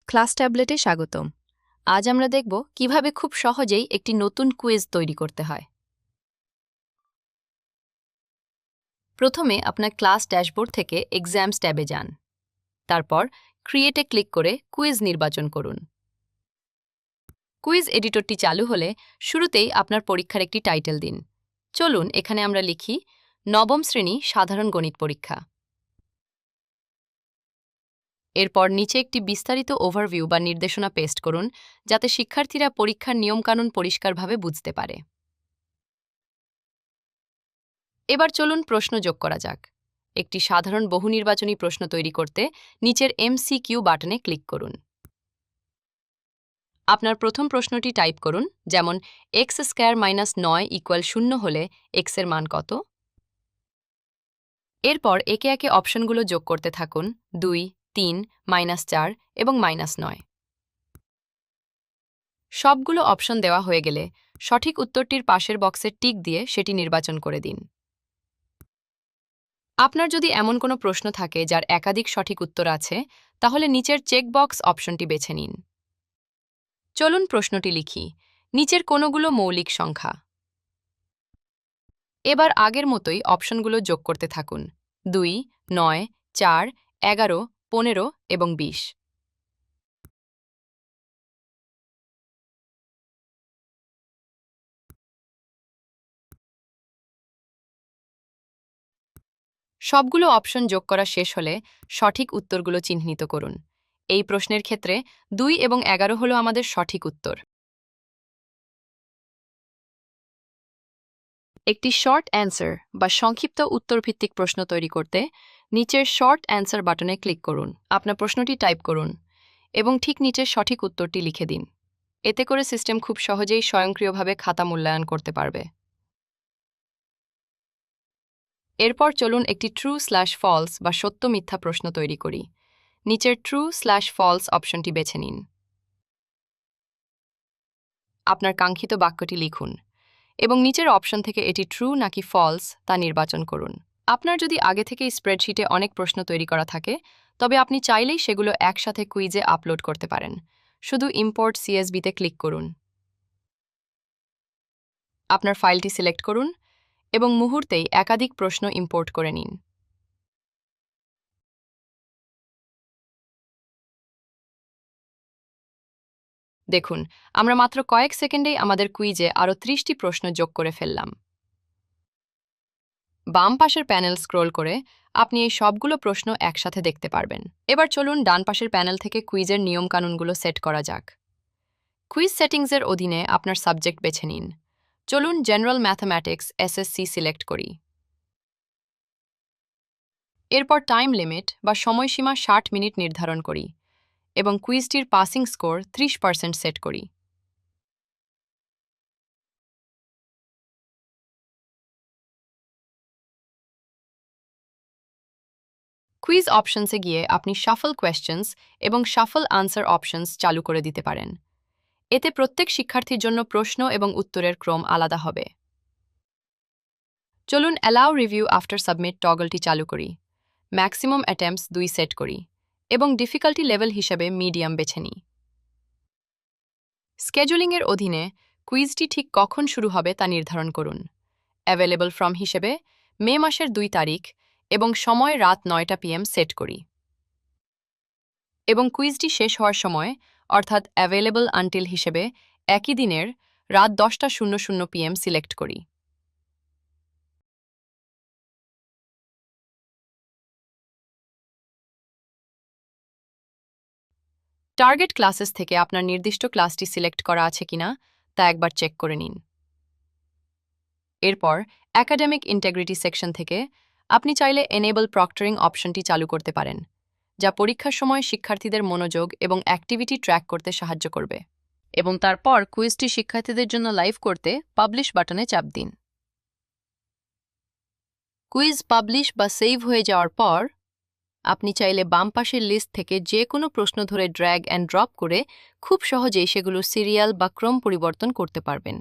Class ট্যাবলেটে স্বাগতম। আজ আমরা দেখব কিভাবে খুব সহজেই একটি নতুন কুইজ তৈরি করতে হয়। প্রথমে আপনার ক্লাস ড্যাশবোর্ড থেকে এক্সামস ট্যাবে যান। তারপর ক্রিয়েটে ক্লিক করে কুইজ নির্বাচন করুন। কুইজ এডিটরটি চালু হলে শুরুতেই আপনার পরীক্ষার একটি টাইটেল দিন। চলুন এখানে আমরা লিখি নবম শ্রেণী সাধারণ গণিত পরীক্ষা। এরপর নিচে একটি বিস্তারিত ওভারভিউ বা নির্দেশনা পেস্ট করুন, যাতে শিক্ষার্থীরা পরীক্ষার নিয়মকানুন পরিষ্কারভাবে বুঝতে পারে। এবার চলুন প্রশ্ন যোগ করা যাক। একটি সাধারণ বহুনির্বাচনী প্রশ্ন তৈরি করতে নিচের MCQ বাটনে ক্লিক করুন। আপনার প্রথম প্রশ্নটি টাইপ করুন, যেমন x² - 9 = 0 হলে x এর মান কত। এরপর একে একে অপশনগুলো যোগ করতে থাকুন, 2, 3, -4 এবং -9। সবগুলো অপশন দেওয়া হয়ে গেলে সঠিক উত্তরটির পাশের বক্সে টিক দিয়ে সেটি নির্বাচন করে দিন। আপনার যদি এমন কোনো প্রশ্ন থাকে যার একাধিক সঠিক উত্তর আছে, তাহলে নিচের চেকবক্স অপশনটি বেছে নিন। চলুন প্রশ্নটি লিখি, নিচের কোনগুলো মৌলিক সংখ্যা। এবার আগের মতোই অপশনগুলো যোগ করতে থাকুন, 2, 9, 4, 11, 15 এবং 20। সবগুলো অপশন যোগ করা শেষ হলে সঠিক উত্তরগুলো চিহ্নিত করুন। এই প্রশ্নের ক্ষেত্রে 2 এবং 11 হলো আমাদের সঠিক উত্তর। একটি শর্ট অ্যান্সার বা সংক্ষিপ্ত উত্তরভিত্তিক প্রশ্ন তৈরি করতে নিচের শর্ট অ্যান্সার বাটনে ক্লিক করুন। আপনার প্রশ্নটি টাইপ করুন এবং ঠিক নিচের সঠিক উত্তরটি লিখে দিন। এতে করে সিস্টেম খুব সহজেই স্বয়ংক্রিয়ভাবে খাতা মূল্যায়ন করতে পারবে। এরপর চলুন একটি ট্রু/ফলস বা সত্য মিথ্যা প্রশ্ন তৈরি করি। নিচের ট্রু/ফলস অপশনটি বেছে নিন। আপনার কাঙ্ক্ষিত বাক্যটি লিখুন এবং নিচের অপশন থেকে এটি ট্রু নাকি ফলস তা নির্বাচন করুন। আপনার যদি আগে থেকেই স্প্রেডশিটে অনেক প্রশ্ন তৈরি করা থাকে, তবে আপনি চাইলেই সেগুলো একসাথে কুইজে আপলোড করতে পারেন। শুধু ইম্পোর্ট CSVতে ক্লিক করুন। আপনার ফাইলটি সিলেক্ট করুন এবং মুহূর্তেই একাধিক প্রশ্ন ইম্পোর্ট করে নিন। দেখুন, আমরা মাত্র কয়েক সেকেন্ডেই আমাদের কুইজে আরও 30টি প্রশ্ন যোগ করে ফেললাম। বাম পাশের প্যানেল স্ক্রোল করে আপনি এই সবগুলো প্রশ্ন একসাথে দেখতে পারবেন। এবার চলুন ডান পাশের প্যানেল থেকে কুইজের নিয়মকানুনগুলো সেট করা যাক। কুইজ সেটিংসের অধীনে আপনার সাবজেক্ট বেছে নিন। চলুন জেনারেল ম্যাথমেটিক্স SSC সিলেক্ট করি। এরপর টাইম লিমিট বা সময়সীমা 60 মিনিট নির্ধারণ করি এবং কুইজটির পাসিং স্কোর 30% সেট করি। কুইজ অপশনসে গিয়ে আপনি শাফল কোয়েশ্চেন্স এবং শাফল আনসার অপশনস চালু করে দিতে পারেন। এতে প্রত্যেক শিক্ষার্থীর জন্য প্রশ্ন এবং উত্তরের ক্রম আলাদা হবে। চলুন অ্যালাউ রিভিউ আফটার সাবমিট টগলটি চালু করি। ম্যাক্সিমাম অ্যাটেম্পটস 2 সেট করি এবং ডিফিকাল্টি লেভেল হিসেবে মিডিয়াম বেছে নিই। স্কেজুলিংয়ের অধীনে কুইজটি ঠিক কখন শুরু হবে তা নির্ধারণ করুন। অ্যাভেলেবল ফ্রম হিসেবে মে মাসের 2 তারিখ এবং সময় রাত 9টা PM সেট করি এবং কুইজটি শেষ হওয়ার সময় অর্থাৎ অ্যাভেলেবল আনটিল হিসেবে একই দিনের রাত 10:00 PM সিলেক্ট করি। টার্গেট ক্লাসেস থেকে আপনার নির্দিষ্ট ক্লাসটি সিলেক্ট করা আছে কিনা তা একবার চেক করে নিন। এরপর একাডেমিক ইন্টিগ্রিটি সেকশন থেকে আপনি চাইলে এনেবল প্রক্টরিং অপশনটি চালু করতে পারেন, যা পরীক্ষার সময় শিক্ষার্থীদের মনোযোগ এবং অ্যাক্টিভিটি ট্র্যাক করতে সাহায্য করবে। এবং তারপর কুইজটি শিক্ষার্থীদের জন্য লাইভ করতে পাবলিশ বাটনে চাপ দিন। কুইজ পাবলিশ বা সেভ হয়ে যাওয়ার পর আপনি চাইলে বাম পাশের লিস্ট থেকে যে কোনো প্রশ্ন ধরে ড্র্যাগ অ্যান্ড ড্রপ করে খুব সহজেই সেগুলো সিরিয়াল বা ক্রম পরিবর্তন করতে পারবেন।